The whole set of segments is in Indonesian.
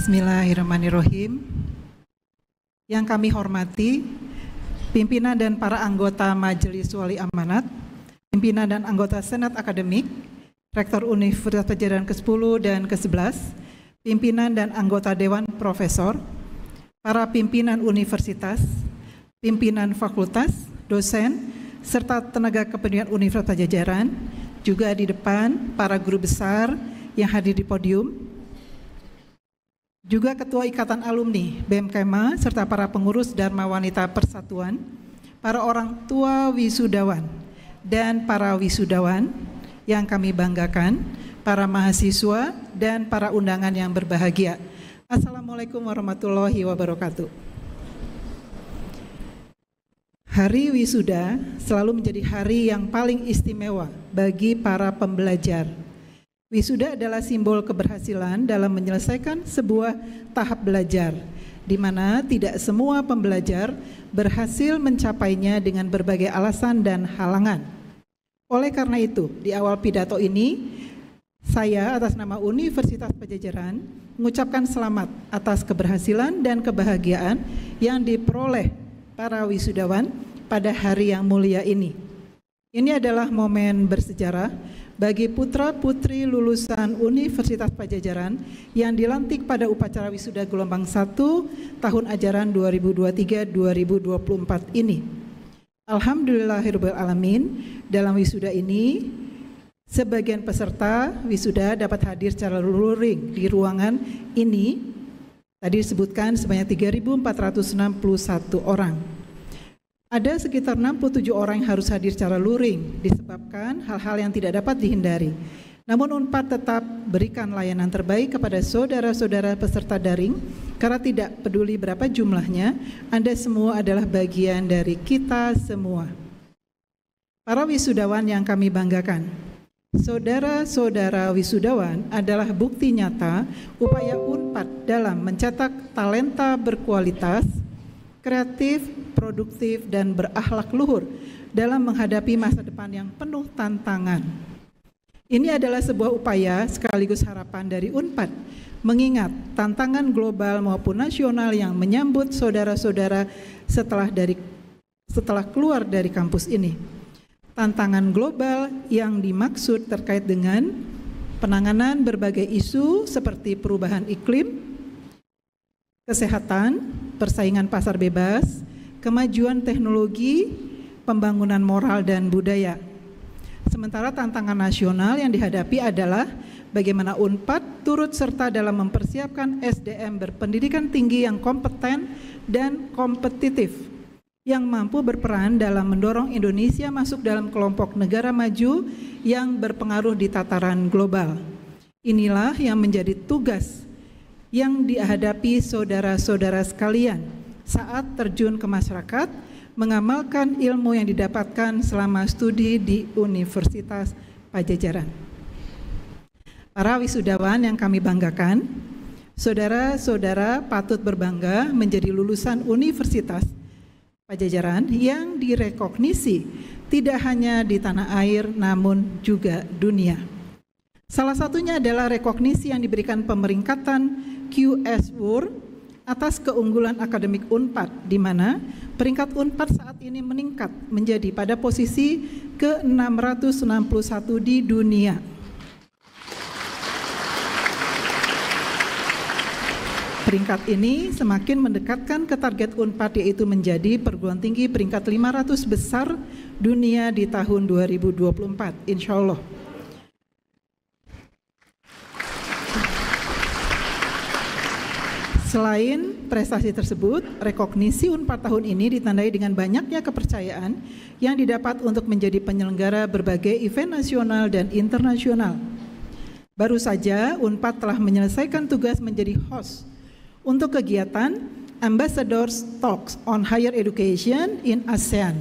Bismillahirrahmanirrahim. Yang kami hormati, pimpinan dan para anggota Majelis Wali Amanat, pimpinan dan anggota Senat Akademik, Rektor Universitas Padjadjaran ke-10 dan ke-11, pimpinan dan anggota Dewan Profesor, para pimpinan universitas, pimpinan fakultas, dosen, serta tenaga kependidikan Universitas Padjadjaran, juga di depan para guru besar yang hadir di podium, juga Ketua Ikatan Alumni BMKMA, serta para pengurus Dharma Wanita Persatuan, para orang tua wisudawan, dan para wisudawan yang kami banggakan, para mahasiswa, dan para undangan yang berbahagia. Assalamualaikum warahmatullahi wabarakatuh. Hari wisuda selalu menjadi hari yang paling istimewa bagi para pembelajar. Wisuda adalah simbol keberhasilan dalam menyelesaikan sebuah tahap belajar, di mana tidak semua pembelajar berhasil mencapainya dengan berbagai alasan dan halangan. Oleh karena itu, di awal pidato ini, saya atas nama Universitas Padjadjaran mengucapkan selamat atas keberhasilan dan kebahagiaan yang diperoleh para wisudawan pada hari yang mulia ini. Ini adalah momen bersejarah bagi putra-putri lulusan Universitas Padjadjaran yang dilantik pada upacara wisuda gelombang 1 tahun ajaran 2023-2024 ini. Alhamdulillahirrahmanirrahim, dalam wisuda ini sebagian peserta wisuda dapat hadir secara luring di ruangan ini. Tadi disebutkan sebanyak 3.461 orang. Ada sekitar 67 orang yang harus hadir secara luring disebabkan hal-hal yang tidak dapat dihindari. Namun UNPAD tetap berikan layanan terbaik kepada saudara-saudara peserta daring karena tidak peduli berapa jumlahnya, Anda semua adalah bagian dari kita semua. Para wisudawan yang kami banggakan, saudara-saudara wisudawan adalah bukti nyata upaya UNPAD dalam mencetak talenta berkualitas, kreatif, produktif, dan berakhlak luhur dalam menghadapi masa depan yang penuh tantangan. Ini adalah sebuah upaya sekaligus harapan dari UNPAD mengingat tantangan global maupun nasional yang menyambut saudara-saudara setelah keluar dari kampus ini. Tantangan global yang dimaksud terkait dengan penanganan berbagai isu seperti perubahan iklim, kesehatan, persaingan pasar bebas, kemajuan teknologi, pembangunan moral dan budaya. Sementara tantangan nasional yang dihadapi adalah bagaimana UNPAD turut serta dalam mempersiapkan SDM berpendidikan tinggi yang kompeten dan kompetitif, yang mampu berperan dalam mendorong Indonesia masuk dalam kelompok negara maju yang berpengaruh di tataran global. Inilah yang menjadi tugas yang dihadapi saudara-saudara sekalian saat terjun ke masyarakat, mengamalkan ilmu yang didapatkan selama studi di Universitas Padjadjaran. Para wisudawan yang kami banggakan, saudara-saudara patut berbangga menjadi lulusan Universitas Padjadjaran yang direkognisi tidak hanya di tanah air namun juga dunia. Salah satunya adalah rekognisi yang diberikan pemeringkatan QS World atas keunggulan akademik UNPAD, di mana peringkat UNPAD saat ini meningkat menjadi pada posisi ke-661 di dunia. Peringkat ini semakin mendekatkan ke target UNPAD, yaitu menjadi perguruan tinggi peringkat 500 besar dunia di tahun 2024, insya Allah. Selain prestasi tersebut, rekognisi UNPAD tahun ini ditandai dengan banyaknya kepercayaan yang didapat untuk menjadi penyelenggara berbagai event nasional dan internasional. Baru saja UNPAD telah menyelesaikan tugas menjadi host untuk kegiatan Ambassadors Talks on Higher Education in ASEAN,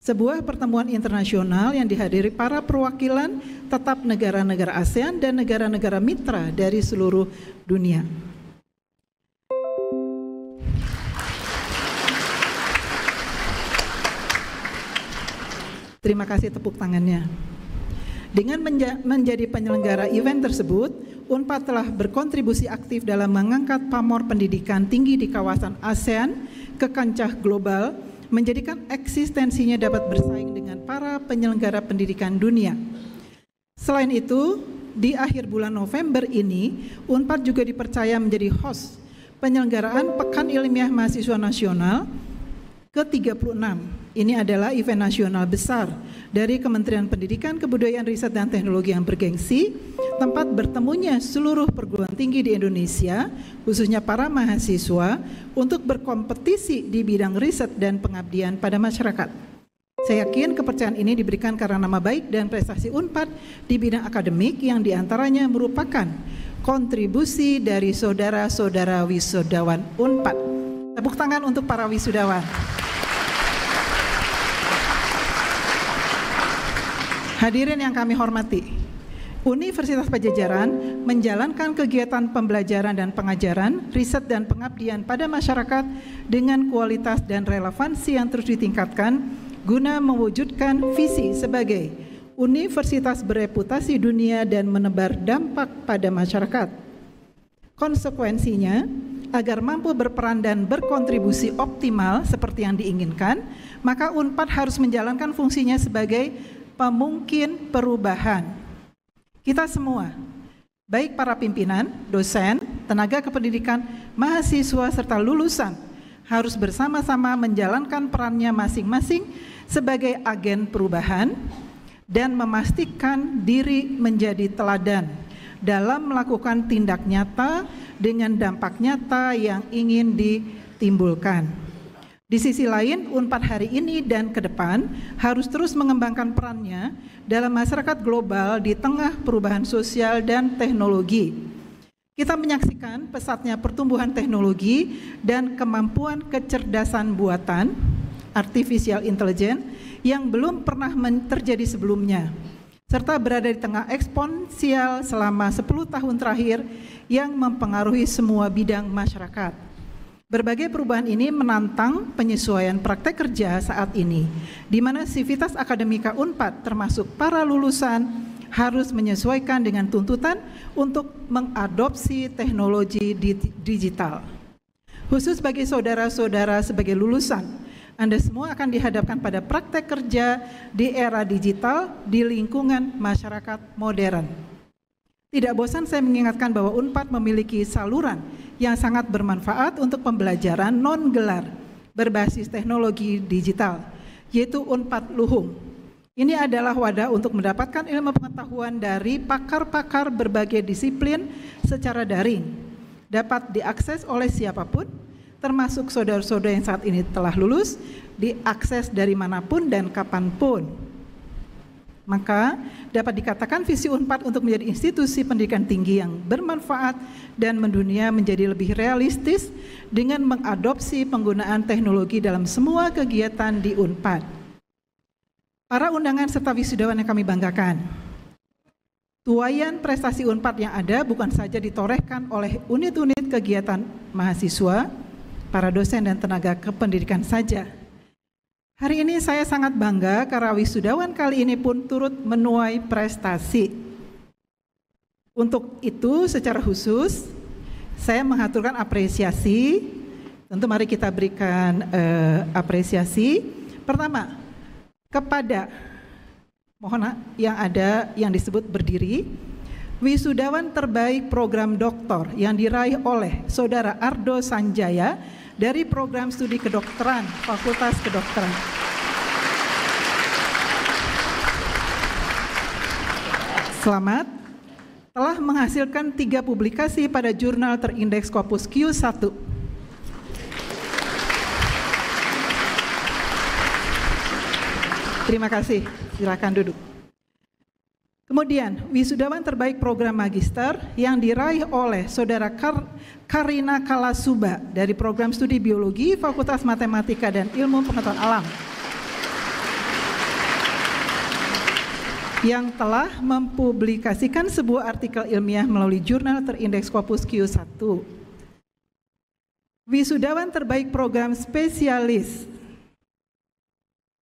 sebuah pertemuan internasional yang dihadiri para perwakilan tetap negara-negara ASEAN dan negara-negara mitra dari seluruh dunia. Terima kasih tepuk tangannya. Dengan menjadi penyelenggara event tersebut, UNPAD telah berkontribusi aktif dalam mengangkat pamor pendidikan tinggi di kawasan ASEAN ke kancah global, menjadikan eksistensinya dapat bersaing dengan para penyelenggara pendidikan dunia. Selain itu, di akhir bulan November ini, UNPAD juga dipercaya menjadi host penyelenggaraan Pekan Ilmiah Mahasiswa Nasional ke-36. Ini adalah event nasional besar dari Kementerian Pendidikan, Kebudayaan, Riset, dan Teknologi yang bergengsi, tempat bertemunya seluruh perguruan tinggi di Indonesia, khususnya para mahasiswa, untuk berkompetisi di bidang riset dan pengabdian pada masyarakat. Saya yakin kepercayaan ini diberikan karena nama baik dan prestasi UNPAD di bidang akademik yang diantaranya merupakan kontribusi dari saudara-saudara wisudawan UNPAD. Tepuk tangan untuk para wisudawan. Hadirin yang kami hormati, Universitas Padjadjaran menjalankan kegiatan pembelajaran dan pengajaran, riset dan pengabdian pada masyarakat dengan kualitas dan relevansi yang terus ditingkatkan guna mewujudkan visi sebagai universitas bereputasi dunia dan menebar dampak pada masyarakat. Konsekuensinya, agar mampu berperan dan berkontribusi optimal seperti yang diinginkan, maka UNPAD harus menjalankan fungsinya sebagai pemungkin perubahan. Kita semua, baik para pimpinan, dosen, tenaga kependidikan, mahasiswa, serta lulusan, harus bersama-sama menjalankan perannya masing-masing sebagai agen perubahan dan memastikan diri menjadi teladan dalam melakukan tindak nyata dengan dampak nyata yang ingin ditimbulkan. Di sisi lain, UNPAD hari ini dan ke depan harus terus mengembangkan perannya dalam masyarakat global di tengah perubahan sosial dan teknologi. Kita menyaksikan pesatnya pertumbuhan teknologi dan kemampuan kecerdasan buatan, artificial intelligence, yang belum pernah terjadi sebelumnya, serta berada di tengah eksponensial selama 10 tahun terakhir yang mempengaruhi semua bidang masyarakat. Berbagai perubahan ini menantang penyesuaian praktek kerja saat ini, di mana sivitas akademika UNPAD termasuk para lulusan harus menyesuaikan dengan tuntutan untuk mengadopsi teknologi digital. Khusus bagi saudara-saudara sebagai lulusan, Anda semua akan dihadapkan pada praktek kerja di era digital di lingkungan masyarakat modern. Tidak bosan saya mengingatkan bahwa UNPAD memiliki saluran yang sangat bermanfaat untuk pembelajaran non-gelar berbasis teknologi digital, yaitu UNPAD Luhung. Ini adalah wadah untuk mendapatkan ilmu pengetahuan dari pakar-pakar berbagai disiplin secara daring. Dapat diakses oleh siapapun, termasuk saudara-saudara yang saat ini telah lulus, diakses dari manapun dan kapanpun. Maka dapat dikatakan visi UNPAD untuk menjadi institusi pendidikan tinggi yang bermanfaat dan mendunia menjadi lebih realistis dengan mengadopsi penggunaan teknologi dalam semua kegiatan di UNPAD. Para undangan serta wisudawan yang kami banggakan, tuaian prestasi UNPAD yang ada bukan saja ditorehkan oleh unit-unit kegiatan mahasiswa, para dosen dan tenaga kependidikan saja. Hari ini saya sangat bangga karena wisudawan kali ini pun turut menuai prestasi. Untuk itu secara khusus saya mengaturkan apresiasi. Tentu mari kita berikan apresiasi. Pertama, kepada yang disebut berdiri, wisudawan terbaik program doktor yang diraih oleh Saudara Ardo Sanjaya dari program studi kedokteran, Fakultas Kedokteran. Selamat, telah menghasilkan 3 publikasi pada jurnal terindeks Scopus Q1. Terima kasih, silakan duduk. Kemudian, wisudawan terbaik program magister yang diraih oleh Saudara Karina Kalasuba dari program studi biologi Fakultas Matematika dan Ilmu Pengetahuan Alam yang telah mempublikasikan sebuah artikel ilmiah melalui jurnal terindeks Scopus Q1. Wisudawan terbaik program spesialis,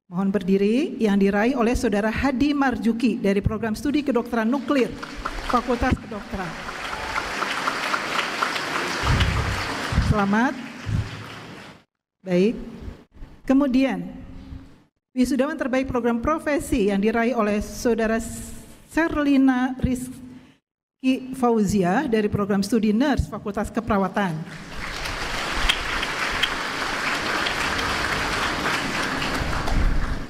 mohon berdiri, yang diraih oleh Saudara Hadi Marjuki dari program studi kedokteran nuklir Fakultas Kedokteran. selamat. Baik. Kemudian, wisudawan terbaik program profesi yang diraih oleh Saudara Serlina Rizky Fauzia dari program studi Nurse Fakultas Keperawatan.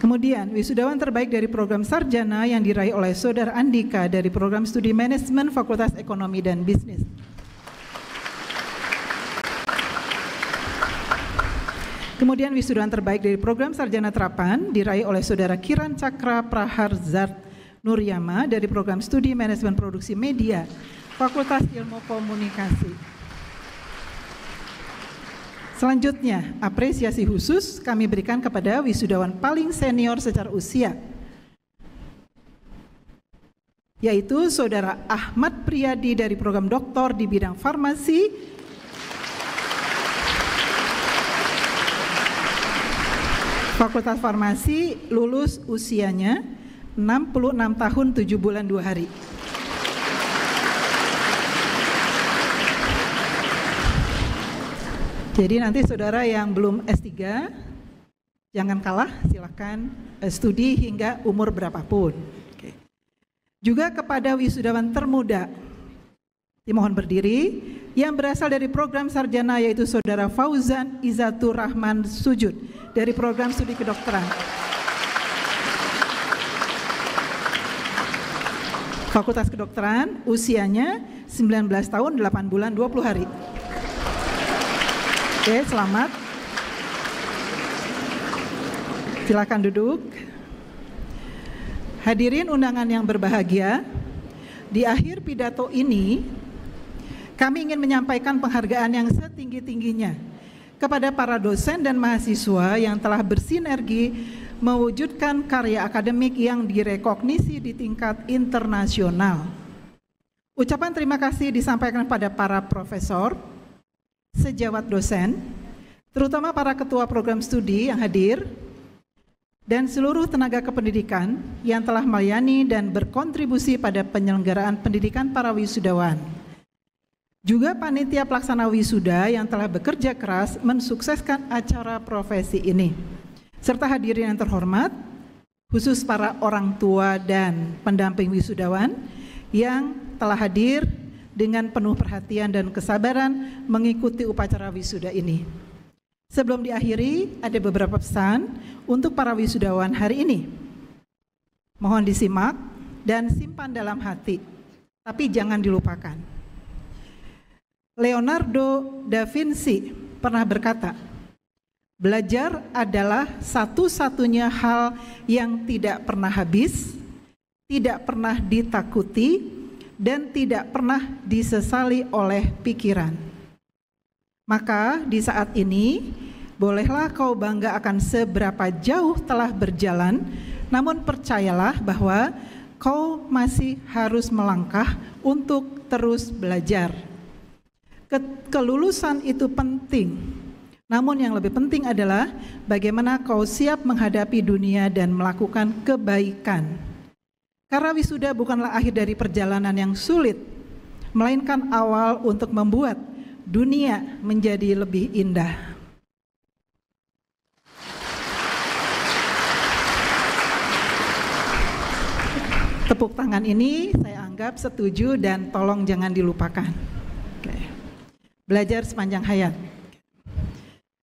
Kemudian, wisudawan terbaik dari program sarjana yang diraih oleh Saudara Andika dari program studi Manajemen Fakultas Ekonomi dan Bisnis. Kemudian, wisudawan terbaik dari program sarjana terapan diraih oleh Saudara Kiran Cakra Praharzat Nuryama dari program studi Manajemen Produksi Media Fakultas Ilmu Komunikasi. Selanjutnya, apresiasi khusus kami berikan kepada wisudawan paling senior secara usia, yaitu Saudara Ahmad Priyadi dari program doktor di bidang farmasi Fakultas Farmasi, lulus usianya 66 tahun 7 bulan 2 hari. Jadi nanti saudara yang belum S3, jangan kalah, silakan studi hingga umur berapapun. Oke. Juga kepada wisudawan termuda, dimohon berdiri, yang berasal dari program sarjana yaitu Saudara Fauzan Izatur Rahman Sujud dari program studi kedokteran. Fakultas Kedokteran, usianya 19 tahun 8 bulan 20 hari. Oke, selamat. Silakan duduk. Hadirin undangan yang berbahagia, di akhir pidato ini kami ingin menyampaikan penghargaan yang setinggi-tingginya kepada para dosen dan mahasiswa yang telah bersinergi mewujudkan karya akademik yang direkognisi di tingkat internasional. Ucapan terima kasih disampaikan pada para profesor, sejawat dosen, terutama para ketua program studi yang hadir, dan seluruh tenaga kependidikan yang telah melayani dan berkontribusi pada penyelenggaraan pendidikan para wisudawan. Juga panitia pelaksana wisuda yang telah bekerja keras mensukseskan acara profesi ini. Serta hadirin yang terhormat, khusus para orang tua dan pendamping wisudawan yang telah hadir dengan penuh perhatian dan kesabaran mengikuti upacara wisuda ini. Sebelum diakhiri, ada beberapa pesan untuk para wisudawan hari ini. Mohon disimak dan simpan dalam hati, tapi jangan dilupakan. Leonardo da Vinci pernah berkata, belajar adalah satu-satunya hal yang tidak pernah habis, tidak pernah ditakuti, dan tidak pernah disesali oleh pikiran. Maka di saat ini, bolehlah kau bangga akan seberapa jauh telah berjalan, namun percayalah bahwa kau masih harus melangkah untuk terus belajar. Kelulusan itu penting, namun yang lebih penting adalah bagaimana kau siap menghadapi dunia dan melakukan kebaikan. Karena wisuda bukanlah akhir dari perjalanan yang sulit, melainkan awal untuk membuat dunia menjadi lebih indah. Tepuk tangan ini saya anggap setuju dan tolong jangan dilupakan. Oke. Belajar sepanjang hayat.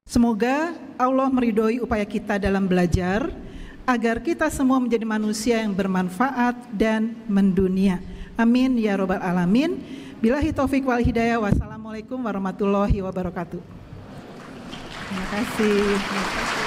Semoga Allah meridhoi upaya kita dalam belajar, agar kita semua menjadi manusia yang bermanfaat dan mendunia. Amin ya robbal alamin. Billahi taufik wal hidayah. Wassalamualaikum warahmatullahi wabarakatuh. Terima kasih.